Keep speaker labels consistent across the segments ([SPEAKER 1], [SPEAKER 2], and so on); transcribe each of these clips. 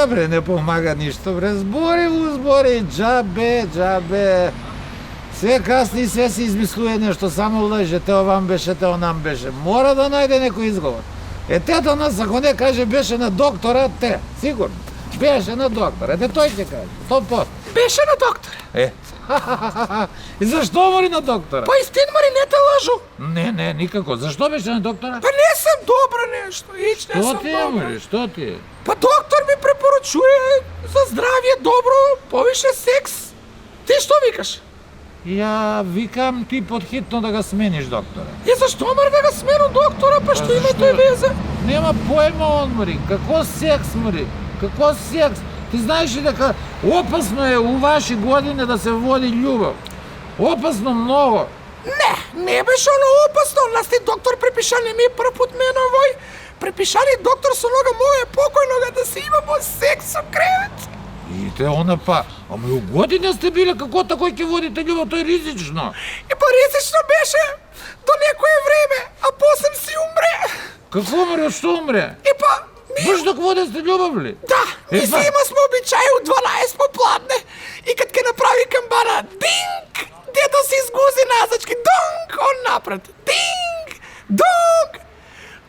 [SPEAKER 1] бре, не помага ништо, бре. Збори, джабе. Све касни, све се измислуе нешто, само лъже, те овам беше, те онам беше. Мора да најде некој изговор. Тето нас, ако не каже беше на доктора, сигурно. Беше на доктора, тој ќе каже, 100%.
[SPEAKER 2] Беше на доктора.
[SPEAKER 1] И зашто мори на доктора?
[SPEAKER 2] Па истин мори, не те лажу.
[SPEAKER 1] Не, никако. Зашто беше на доктора?
[SPEAKER 2] Па не сам добра нешто, ич не сам добра.
[SPEAKER 1] Мори, што ти е?
[SPEAKER 2] Па доктор ми препоручуе за здравје добро, повише секс. Ти што викаш?
[SPEAKER 1] Ја викам ти подхитно да го смениш доктора.
[SPEAKER 2] Зашто мори да го сменам доктора, па што има тој везе?
[SPEAKER 1] Нема појма он мори. Како секс мори? Како секс? Ти знаеш ли дека опасно е у ваши години да се води љубов? Опасно многу.
[SPEAKER 2] Не беше оно опасно. Нас ти доктор препишали ми прв пут мене овој. Препишали доктор со нога моја покојнога да се имамо секс со кревет.
[SPEAKER 1] И те она па, ама и у години сте биле, како такој ќе водите љубов, тој ризично.
[SPEAKER 2] И па ризично беше до некое време, а после си умре.
[SPEAKER 1] Како умре, што умре?
[SPEAKER 2] И па
[SPEAKER 1] Баш док водите љубов ли?
[SPEAKER 2] Да, и си има смо обичај у 12 попладне. И кад ке направи камбана динг, дето си изгузи назачки, донг, он напред. Динг, донг.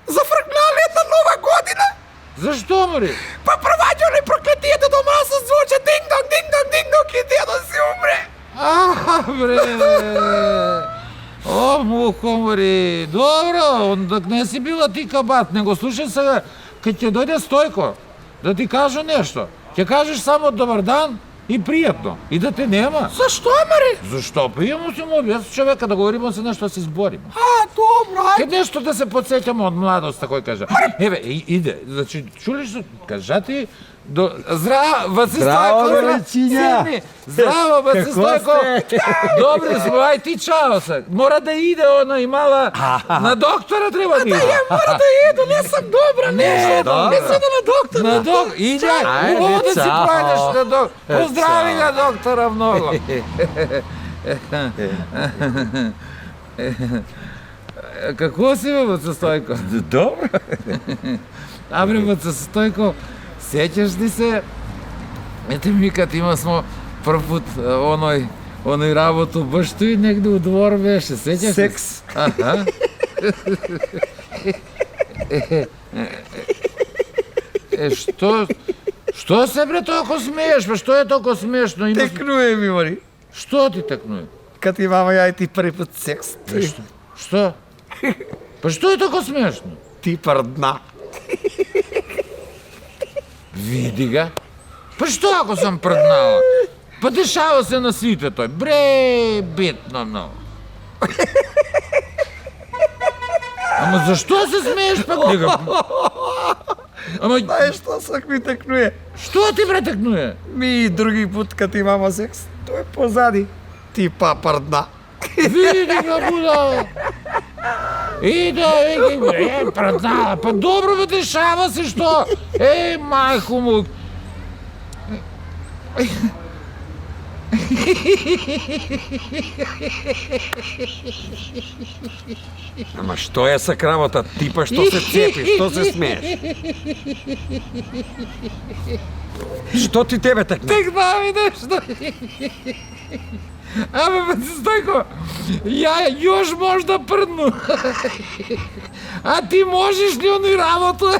[SPEAKER 2] Зафркнали една нова година.
[SPEAKER 1] Зашто мори?
[SPEAKER 2] Па проваѓали проклетијата дома со звуче динг-донг и дедо си умре.
[SPEAKER 1] Бре! О, мухо мори! Добро, док не си била ти кабат, него слушай сега, кај ќе дојде Стојко, да ти кажа нешто, ќе кажеш само добар дан и пријатно, и да те нема.
[SPEAKER 2] Зашто, мари?
[SPEAKER 1] Зашто? Па имamo си му објас човека да говоримо се нешто да се збориме.
[SPEAKER 2] Добро, ајде.
[SPEAKER 1] Ке нешто да се подсеќаме од младоста, кој кажа. Еве, иде, значи, чули што кажа ти, Здраво, Ваци Стојко,
[SPEAKER 3] Величиња.
[SPEAKER 1] Здраво, Ваци Стојко. Добри смо, ај ти чао се. Мора да иде она и мала на доктора треба да иде.
[SPEAKER 2] Мора да иду, не сам добра, не се иде на доктора.
[SPEAKER 1] На доктора, иде, убаво да си појдеш на доктора. Поздрави ga доктора многу. Како си бе, Ваци Стојко?
[SPEAKER 3] Добро.
[SPEAKER 1] Абре, Ваци Стојко, сеќаш ли се, ете ми кад има смо прв пут оној работу, баш тој негде у двор беше, сеќаш ли?
[SPEAKER 3] Секс.
[SPEAKER 1] Аха. Што се бре толку смееш, бе, што е толку смешно?
[SPEAKER 3] Текнуе ми, мари.
[SPEAKER 1] Што ти текнуе?
[SPEAKER 3] Кад имаме ја и ти први пат секс.
[SPEAKER 1] Што? Па што е толку смешно?
[SPEAKER 3] Ти прдна.
[SPEAKER 1] Види ga. Па што ако сам прднала? Па дешава се на сите тој. Бре, битно многу. Ама зашто се смееш пак нега? Ама
[SPEAKER 3] Знаеш што сак ми текнуе?
[SPEAKER 1] што ти бре текнуе?
[SPEAKER 3] Ми други пут кад имаме секс, тој е позади. Ти па прдна.
[SPEAKER 1] Види ga будала. Иде, прднала. Па добро бе, дешава се што? Мајко му.
[SPEAKER 3] Ама што е са кравата? Ти па што се цепиш, што се смееш? Што ти тебе текна?
[SPEAKER 1] Текна ми нешто. Абе, Ваци Стојко, ја још можда прдну. А ти можеш ли оној работа?